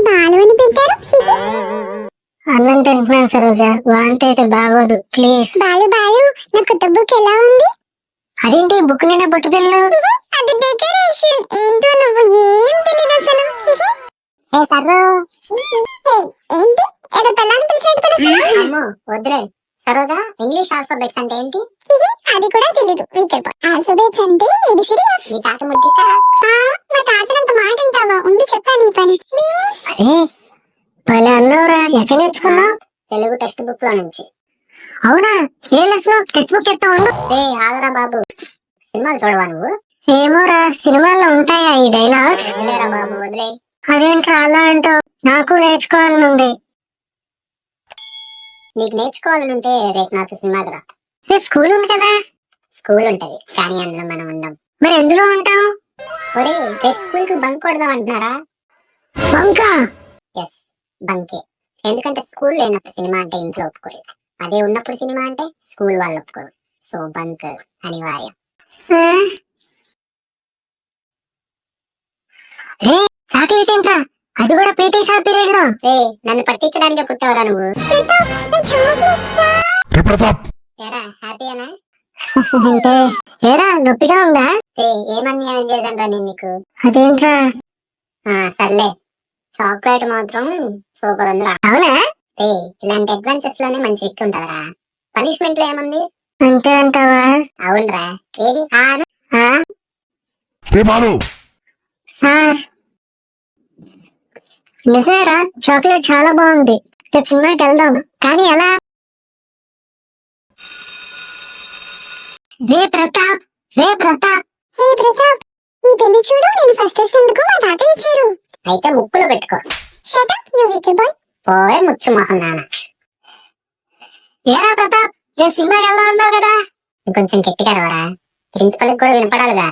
బాలు అని పెట్టారు? అన్నం తింటున్నాను సరోజ, వాంతి అయితే బాగోదు ప్లీజ్. బాలు బాలు, నా కొత్త బుక్ ఎలా ఉంది? అదేంటి బుక్ నిండా బొట్టు పిల్లలు? అది డెకరేషన్. ఏంటో నువ్వు ఏం తెలియదు అసలు. ఏ సర్రు, ఏంటి ఏదో పిల్లని పిలిచినట్టు పిలుస్తున్నా? అమ్మో వద్దులే. సరోజ, ఇంగ్లీష్ ఆల్ఫాబెట్స్ అంటే ఏంటి? అది కూడా తెలీదు. ఆల్ఫాబెట్స్ అంటే ABCD. నీ తాత ముద్దిట. మా తాతనంత మాట అంటావా? ఉండి చెప్తా నీ పని. అరే భలే అన్నవరా, ఎక్కడ నేర్చుకున్నావు? తెలుగు టెక్స్ట్ బుక్ లో నుంచి. అవునా? ఏ లెసన్? టెక్స్ట్ బుక్ ఎత్తా ఉండు. ఏ ఆగరా బాబు, సినిమాలు చూడవా నువ్వు? ఏమోరా, సినిమాల్లో ఉంటాయా ఈ డైలాగ్స్? వదిలేరా బాబు వదిలే. అదేంట్రా అలా అంటావు? నాకు నేర్చుకోవాలని ఉంది. నీకు నేర్చుకోవాలని ఉంటే రేపు నాతో సినిమాకి రా. రేపు స్కూల్ ఉంది కదా. స్కూల్ ఉంటది కానీ అందులో మనం ఉండం. మరి ఎందులో ఉంటాం? ఒరే రేపు స్కూల్ కి బంక్ కొడదాం అంటున్నారా? బంకా? ఎస్ బంకే. ఎందుకంటే స్కూల్ లేనప్పుడు సినిమా అంటే ఇంట్లో ఒప్పుకోలేదు, అదే ఉన్నప్పుడు సినిమా అంటే స్కూల్ వాళ్ళు ఒప్పుకోరు. సో బంక్ అనివార్యం. రే చాక్లెట్ ఏంట్రా, అది కూడా పీటీ సార్ పీరియడ్ లో. రే నన్ను పట్టించడానికి పుట్టావరా నువ్వు? ఏరా హ్యాపీనా? అంటే ఏరా నొప్పిగా ఉందా? ఏమన్యాయం చేశాను రా నేను నీకు? అదేంట్రా? సర్లే, చాక్లెట్ మాత్రం సూపర్ ఉందిరా. అవునా? ఇలాంటి అడ్వెంచర్స్ లోనే మంచి విక్కి ఉంటదరా. పనిష్మెంట్ లో ఏముంది? అంతే అంటావా? అవునరా. ఏది సార్ నిజమేరా, చాక్లెట్ చాలా బాగుంది. రేపు సినిమాకి వెళ్దాం, కానీ ఎలా? రే ప్రతాప్, రే ప్రతాప్. హే ప్రతాప్, ఈ పెన్ను చూడు, నేను ఫస్ట్ వచ్చినందుకు మా తాత ఇచ్చారు. అయితే ముక్కులో పెట్టుకో. Shut up you weak boy. పోవే ముచ్చు మొహం నాన్న. ఏరా ప్రతాప్, రేపు సినిమాకి వెళ్దాం అన్నావు కదా. ఇంకొంచెం గట్టిగా రవరా, ప్రిన్సిపల్ కూడా వినపడాలిగా.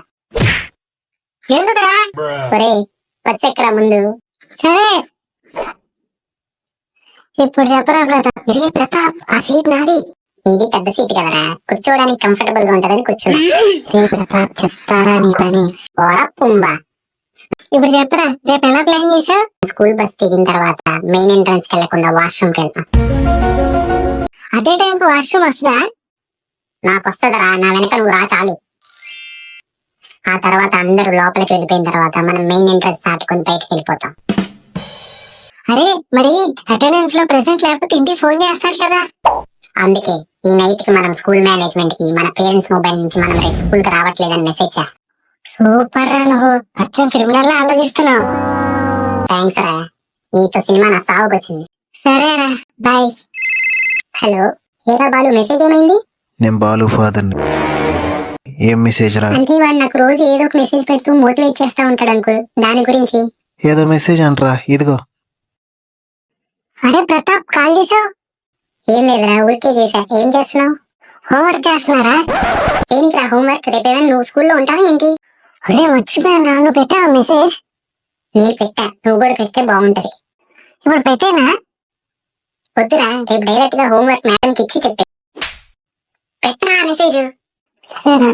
ఎందుకురా? ఒరే బస్ ఎక్కరా ముందు. సరే ఇప్పుడు చెప్పరా ప్రతాప్. ఇరే ప్రతాప్, ఆ సీట్ నాది. ఇది పెద్ద సీట్ కదరా, కూర్చోవడానికి కంఫర్టబుల్ గా ఉంటదని కూర్చున్నా. రే ప్రతాప్ చెప్తారా నీ పని? ఓరా పుంబా. ఇప్పుడు చెప్పరా, రేపు ఎలా ప్లాన్ చేసావు? స్కూల్ బస్ దిగిన తర్వాత మెయిన్ ఎంట్రన్స్ కి వెళ్లకుండా వాష్రూమ్ కి వెళ్తాం. అదే టైంకి వాష్రూమ్ వస్తుందా? నాకు వస్తుందరా, నా వెనక నువ్వు రా చాలు. ఆ తర్వాత అందరూ లోపలికి వెళ్ళిపోయిన తర్వాత మనం మెయిన్ ఎంట్రన్స్ దాటుకొని బయటకు వెళ్ళిపోతాం. అరే మరి అటెండెన్స్ లో ప్రెసెంట్ లేకపోతే ఇంటికి ఫోన్ చేస్తారు కదా. అందుకే ఈ నైట్ కి మనం స్కూల్ మేనేజ్మెంట్ కి మన పేరెంట్స్ మొబైల్ నుంచి మనం రేపు స్కూల్ కి రావట్లేదని మెసేజ్ చేస్తాం. సూపర్ రా, నువ్వు అచ్చం క్రిమినల్ లా ఆలోచిస్తున్నావు. థ్యాంక్స్ రా, నీతో సినిమా నా సాగుకొచ్చింది. సరేరా బాయ్. హలో ఏరా బాలు, మెసేజ్ ఏమైంది? నేను బాలు ఫాదర్ని. ఏం మెసేజ్ రా? అంటే వాడు నాకు రోజు ఏదో ఒక మెసేజ్ పెడుతూ మోటివేట్ చేస్తా ఉంటాడు అంకుల్, దాని గురించి. ఏదో మెసేజ్ అంటరా, ఇదిగో. అరే ప్రతాప్, కాల్ చేసావు? ఏం లేదురా, ఊరికే చేశా. ఏం చేస్తున్నావు? హోంవర్క్ చేస్తున్నారా? దేనికిరా హోంవర్క్? రేపేమైనా నువ్వు స్కూల్లో ఉంటావా ఏంటి? అరే మర్చిపోయాను రా, నువ్వు పెట్టావా మెసేజ్? నేను పెట్టా, నువ్వు కూడా పెడితే బాగుంటది. ఇప్పుడు పెట్టేనా? వద్దురా, రేపు డైరెక్ట్ గా హోంవర్క్ మేడంకి ఇచ్చి చెప్పే. పెట్టరా మెసేజ్. సరేరా.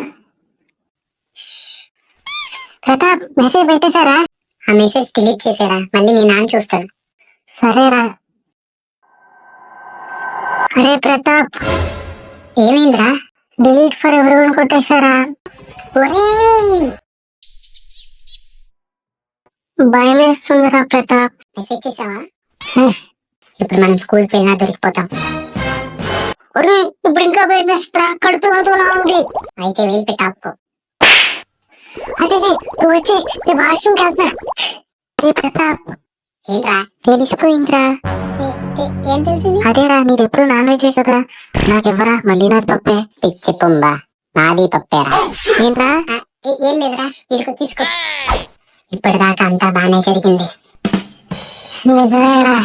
ప్రతాప్ మెసేజ్ పెట్టేశారా? ఆ మెసేజ్ డిలీట్ చేసారా, మళ్ళీ మీ నాన్న చూస్తాడు. సరేరా. అరే ప్రతాప్, ఏమైందిరా? డిలీట్ ఫర్ ఎవరీవన్ కొట్టేశారా? భయం వేస్తుందిరా ప్రతాప్. మెసేజ్ చేసావా? ఇప్పుడు మనం స్కూల్కి వెళ్ళినా దొరికిపోతాం. ఒరే ఇప్పుడు ఇంకా భయం వేస్తుందిరా, కడుపు మాతోలా ఉంది. అయితే వేలు పెట్టి ఆపుకో. అరే నువ్వు వచ్చి నీ వాష్రూమ్కి వెళ్తా. రే ప్రతాప్. ఏంట్రా? తెలిసిపోయిందిరా. ఏం తెలిసింది? అదేరా, నీది ఎప్పుడు నాన్ వెజ్ కదా, నాకెవరా మళ్ళీ నాది పప్పే. పిచ్చి పుంబా, నాది పప్పేరా. ఏంట్రా? ఏం లేదురా, ఇదిగో తీసుకో. ఇప్పటిదాకా అంతా బానే జరిగింది. నిజమేరా.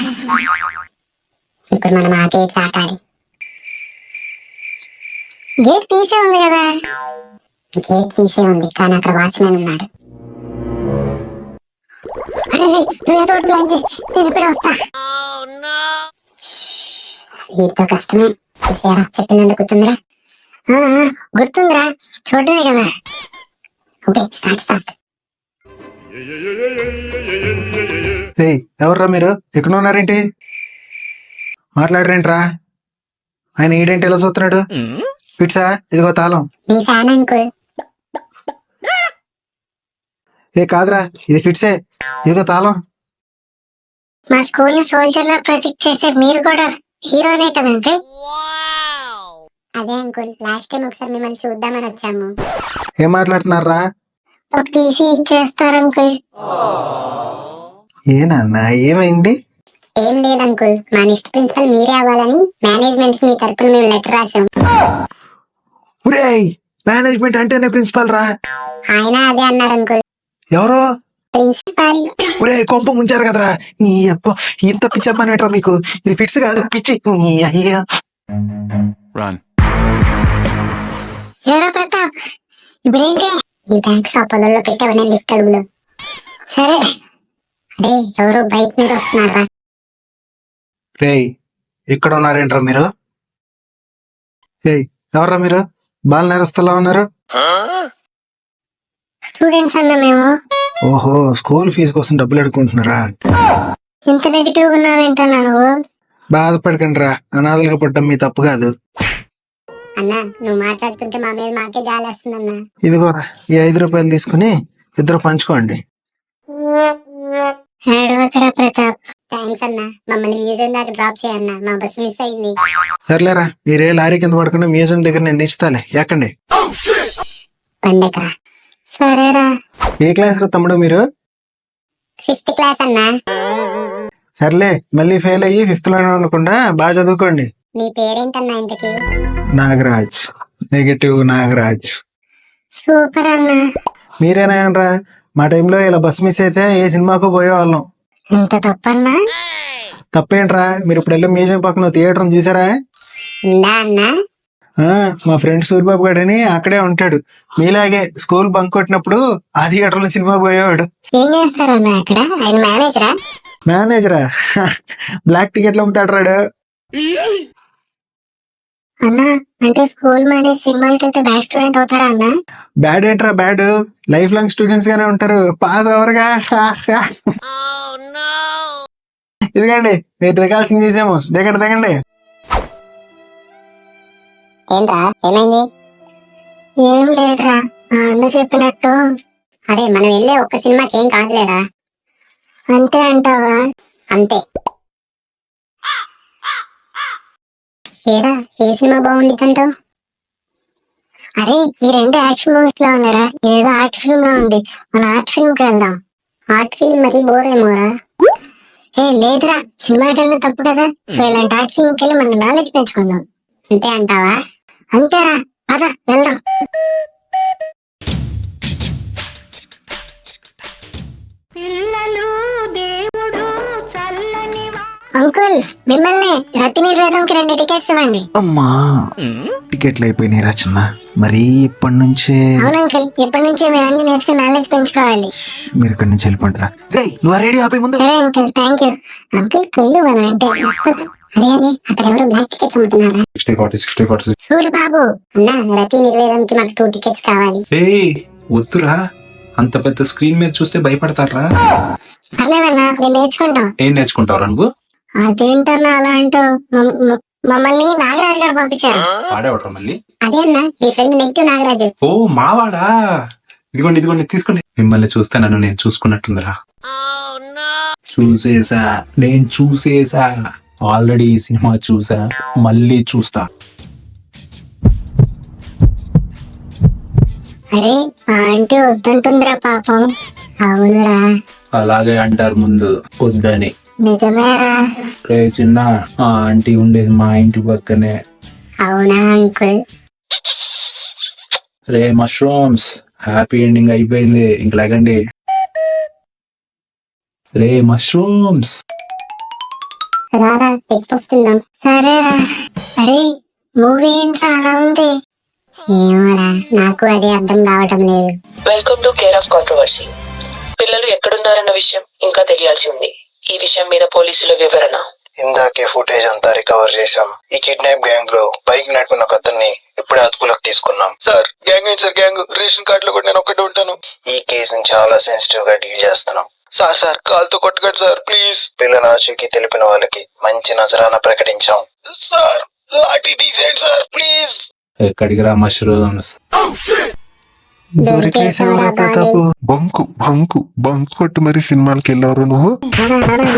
ఇప్పుడు మనం ఆ గేట్ దాటాలి. గేట్ తీసే ఉంది కదా. గేట్ తీసే ఉంది కానీ అక్కడ వాచ్మెన్ ఉన్నాడు. నువ్వేదో ప్లాన్ చేయి, నేను ఇప్పుడే వస్తా. వీటితో కష్టమే. చెప్పినందుకు గుర్తుందిరా? గుర్తుందిరా, చూడమే కదా. Okay start. రే ఎవర్రా మీరు ఎక్కడ ఉన్నారేంటి? మాట్లాడరేంట్రా? ఆయన ఈడేంటి ఎలా చూస్తున్నాడు? ఫిట్సా? ఇదిగో తాళం. మీ ఫ్యాన్ అంకుల్. ఏ కాదురా, ఇది ఫిట్సే. ఇదిగో తాళం. మా స్కూల్ ని సోల్జర్ లా ప్రొటెక్ట్ చేసే మీరు కూడా హీరోనే కదా అంకుల్? అదే అంకుల్, లాస్ట్ టైం ఒకసారి మిమ్మల్ని చూద్దామని వచ్చాము. ఏం మాట్లాడుతున్నారా? ఒక టీసీ ఇచ్చేస్తారు అంకుల్. ఏనన్నా ఏమైంది? ఏం లేదు అంకుల్, మా నెక్స్ట్ ప్రిన్సిపల్ మీరే అవ్వాలని మేనేజ్మెంట్ కి మీ తరపున మేము లెటర్ రాసాం. ఒరేయ్, మేనేజ్మెంట్ అంటేనే ప్రిన్సిపల్ రా. ఆయన అదే అన్నారు అంకుల్. ఎవరో? ప్రిన్సిపల్. ఒరే కొంప ముంచారు కదరా. ఈ అబ్బో, ఇంత పిచ్చి అమ్మనేట్రా మీకు? ఇది ఫిట్స్ కాదు, పిచ్చి. ఈ అయ్యా ఏదో ప్రతాప్, ఇప్పుడేంటి ఈ బ్యాంక్స్ ఆ పొలంలో పెట్టావని లిఫ్ట్ అడుగులు. సరే, అరే ఎవరో బైక్ మీద వస్తున్నారా? రేయ్ ఇక్కడ ఉన్నారేంట్రా మీరు? ఏయ్ ఎవర్రా మీరు? బాల నేరస్తులా ఉన్నారు. స్టూడెంట్స్ అన్న మేము. ఓహో, స్కూల్ ఫీజు కోసం డబ్బులు అడుకుంటున్నారా? ఇంత నెగిటివ్ ఉన్నావేంటన్నా నువ్వు? బాధపడకండి రా, అనాథలుగా పుట్టడం మీ తప్పు కాదు. అన్నా నువ్వు మాట్లాడుతుంటే మా మీద మాకే జాలేస్తుందన్నా. ఇదిగోరా, ఈ 5 రూపాయలు తీసుకుని ఇద్దరు పంచుకోండి. ఏడవకరా ప్రతాప్. థ్యాంక్స్ అన్నా, మమ్మల్ని మ్యూజియం దాకా డ్రాప్ చేయన్నా, మా బస్సు మిస్ అయింది. సర్లేరా, మీరే లారీ కింద పడకుండా మ్యూజియం దగ్గర నేను దించుతాలే, ఎక్కండి. పండకరా. సరేరా. ఏ క్లాస్ రా తమ్ముడు మీరు? 5th క్లాస్ అన్నా. సర్లే, మళ్ళీ ఫెయిల్ అయ్యి 5th లోనే ఉండకుండా బాగా చదువుకోండి. మీ పేరేంటన్నా ఇంతకి? నాగరాజ్. నెగటివ్ నాగరాజ్. సూపర్ అన్నా. మీరేనా? మా టైంలో ఇలా బస్ మిస్ అయితే ఏ సినిమాకు పోయేవాళ్ళం. ఎంత తప్పన్నా? తప్పేంట్రా, మీరు ఇప్పుడు వెళ్ళి మ్యూజియం పక్కన థియేటర్ చూసారా? ఉందా అన్నా? మా ఫ్రెండ్ సూర్యబాబు గారు అని అక్కడే ఉంటాడు. మీలాగే స్కూల్ బంక్ కొట్టినప్పుడు ఆ థియేటర్ లో సినిమా పోయేవాడు. ఏం చేస్తారన్నా అక్కడ? ఆయన మేనేజరా? మేనేజరా? బ్లాక్ టికెట్లు అమ్ముతాడు రాడు. అన్నా అంటే స్కూల్ మేనేజ్ సినిమాలకి వెళ్తే బ్యాడ్ స్టూడెంట్ అవుతారా అన్నా? బ్యాడ్ ఏంట్రా బ్యాడ్, లైఫ్ లాంగ్ స్టూడెంట్స్ గానే ఉంటారు, పాస్ అవర్గా. ఇదిగండి మీరు దిగాల్సింది చేసాము, దిగండి దిగండి. ఏంట్రా ఏమైంది? ఏం లేదురా, అన్న చెప్పినట్టు. అరే మనం వెళ్ళే ఒక్క సినిమాకి ఏం కాదులేరా. అంతే అంటావా? అంతే. ఏరా ఏ సినిమా బాగుండిద్దంటావు? అరే ఈ 2 యాక్షన్ మూవీస్ లో ఉన్నారా, ఏదో ఆర్ట్ ఫిల్మ్ లో ఉంది, మన ఆర్ట్ ఫిల్మ్ కి వెళ్దాం. ఆర్ట్ ఫిల్మ్ మరి బోర్ ఏమోరా. ఏ లేదురా, సినిమాకి వెళ్ళిన తప్పు కదా, సో ఇలాంటి ఆర్ట్ ఫిల్మ్ కి వెళ్ళి మన నాలెడ్జ్ పెంచుకుందాం. అంతే అంటావా? అంతేరా, పద వెళ్దాం. అంకుల్ మిమ్మల్ని రతి నిర్వేదంకి 2 టికెట్స్ ఇవ్వండి. అమ్మా, టికెట్లు అయిపోయినాయి రచన. మరి ఇప్పటి నుంచే? అవును అంకుల్, ఇప్పటి నుంచే మీరు అన్ని నేర్చుకుని నాలెడ్జ్ పెంచుకోవాలి. మీరు ఇక్కడి నుంచి వెళ్ళిపోండిరా. నువ్వు రెడీ ఆపే ముందు. సరే అంకుల్, థ్యాంక్ యూ. అంకుల్ కళ్ళు మనం అంటే అరే అని అక్కడ ఎవరు బ్లాక్ టికెట్స్ అమ్ముతున్నారా? 60 సూర్యబాబు అన్నా, రతి నిర్వేదంకి మాకు 2 టికెట్స్ కావాలి. వద్దురా, అంత పెద్ద స్క్రీన్ మీద చూస్తే భయపడతారా? పర్లేదన్నా, మేము నేర్చుకుంటాం. ఏం నేర్చుకుంటావురా నువ్వు? అదేంటన్నా అలా అంటావు? మమ్మల్ని నాగరాజు గారు పంపించారు. వాడేవట్రా మళ్ళీ? అదే అన్నా, మీ ఫ్రెండ్ నెగిటివ్ నాగరాజు. ఓ మావాడా? ఇదిగోండి ఇదిగోండి తీసుకోండి. మిమ్మల్ని చూస్తే నన్ను నేను చూసుకున్నట్టుందిరా. నేను చూసేసా ఆల్రెడీ ఈ సినిమా చూసా, మళ్ళీ చూస్తా. అరే ఆ ఆంటీ వద్దంటుందిరా పాపం. అవునురా. అలాగే అంటారు ముందు వద్దని. నిజమేరా. రే చిన్న, ఆ ఆంటీ ఉండేది మా ఇంటి పక్కనే. అవునా అంకుల్? రే మష్రూమ్స్, హ్యాపీ ఎండింగ్ అయిపోయింది, ఇంక లేకండి. రే మష్రూమ్స్, రారా ఎగ్ వస్తుందాం. సరేరా. అరే మూవీ ఏంట్రా అలా ఉంది? ఏమోరా, నాకు అదే అర్థం కావటం లేదు. Welcome to care of controversy. పిల్లలు ఎక్కడున్నారన్న విషయం ఇంకా తెలియాల్సి ఉంది. ఈ విషయం మీద పోలీసుల వివరణ. ఇందాకే ఫుటేజ్ అంతా రికవర్ చేశాం. ఈ కిడ్నాప్ గ్యాంగ్ లో బైక్ నడిపిన ఒక అతన్ని ఇప్పుడే అదుపులోకి తీసుకున్నాం. సార్ గ్యాంగ్ ఏంటి సార్? గ్యాంగ్ రేషన్ కార్డు లో కూడా నేను ఒక్కడే ఉంటాను. ఈ కేసుని చాలా సెన్సిటివ్ గా డీల్ చేస్తున్నాం. సార్ సార్ కాలుతో కొట్టకండి సార్ ప్లీజ్. పిల్లల ఆచూకీ తెలిపిన వాళ్ళకి మంచి నజరాన ప్రకటించాం. సార్ లాఠీ తీసేయండి సార్ ప్లీజ్. ఎక్కడికి రా మష్రూమ్స్? దొరికేసావరా ప్రతాపు. బంకు బంకు బంకు కొట్టి మరి సినిమాలకి వెళ్ళారు నువ్వు.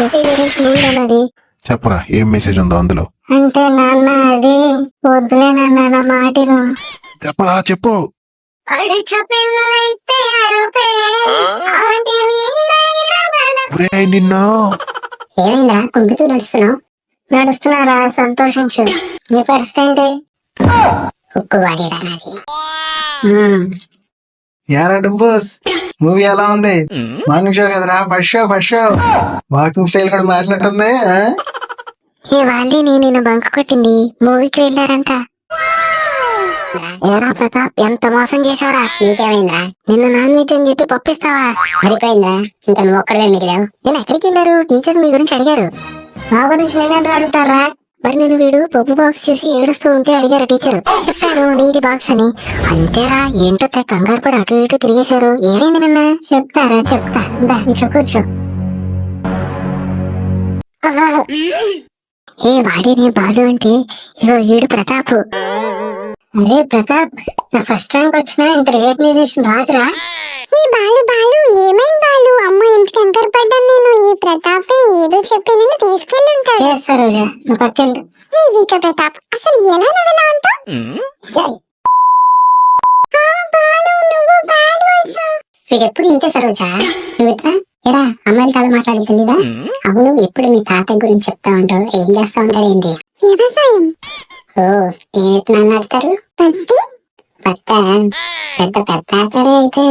మెసేజ్ చెప్పరా ఏం మెసేజ్ ఉందో అందులో. అంటే నాన్న అది వద్దులే నాన్న నా మాటను. చెప్పరా చెప్పు. ఒరేయ్ నిన్ను. ఏమైందిరా కుంగుతూ నడుస్తున్నారా? సంతోషించు. నీ పరిస్థితి ఏంటి? ఉక్కువాడిరా నాది. యారా డుంబోస్ మూవీ ఎలా ఉంది? మార్నింగ్ షో కదరా, ఫస్ట్ షో. వాకింగ్ స్టైల్ కూడా మారినట్టుంది. ఈ వాళ్ళని నేను బంక్ కొట్టింది మూవీకి వెళ్ళారంట. ఏరా ప్రతాప్ ఎంత మోసం చేసావురా? నీకేమైందిరా? నిన్ను నాన్ వెజ్ అని చెప్పి పప్పిస్తావా? సరిపోయిందిరా, ఇంకా నువ్వు ఒక్కడే మిగిలావు. నేను ఎక్కడికి వెళ్ళారు? టీచర్స్ మీ గురించి అడిగారు. మా గురించి నేను అడుగుతారా? మరి నేను వీడు పప్పు బాక్స్ చూసి ఏడుస్తూ ఉంటే అడిగారు టీచర్. చెప్పాను నీది బాక్స్ అని. అంతేరా, ఏంటో కంగారు పడి అటు ఇటు తిరిగేశారు. ఏమైంది నిన్న? చెప్తా ఇక్కడ కూర్చో. ఏ వాడిని బాలు అంటే ఇదో వీడు ప్రతాప్. అరే ప్రతాప్, నా ఫస్ట్ ర్యాంక్ వచ్చినా ఇంత రికగ్నైజేషన్ రాదురా. ఈ బాలు ఏమైంది బాలు? అమ్మ ఎంత కంగారు పడ్డాను నేను. ఈ ప్రతాపే ఏదో చెప్పి నిన్ను తీసుకెళ్ళి ఉంటాడు. ఏ సరోజా నువ్వు పక్కెళ్ళు. ఈ వీక ప్రతాప్ అసలు ఎలా నువ్వెలా ఉంటావు? బాలు నువ్వు బ్యాడ్ వర్డ్స్. వీడెప్పుడు ఇంతే సరోజా. నువ్వు ఇట్రా. ఎరా అమ్మాయిలు చాలా మాట్లాడి తెలీదా? అవును, ఎప్పుడు మీ తాతయ్య గురించి చెప్తా ఉంటావు. ఏం చేస్తా ఉంటాడు ఏంటి? వ్యవసాయం. ఓ ఏం విత్తనాలు నాటుతారు? పత్తి. పెద్ద ఆపరే అయితే.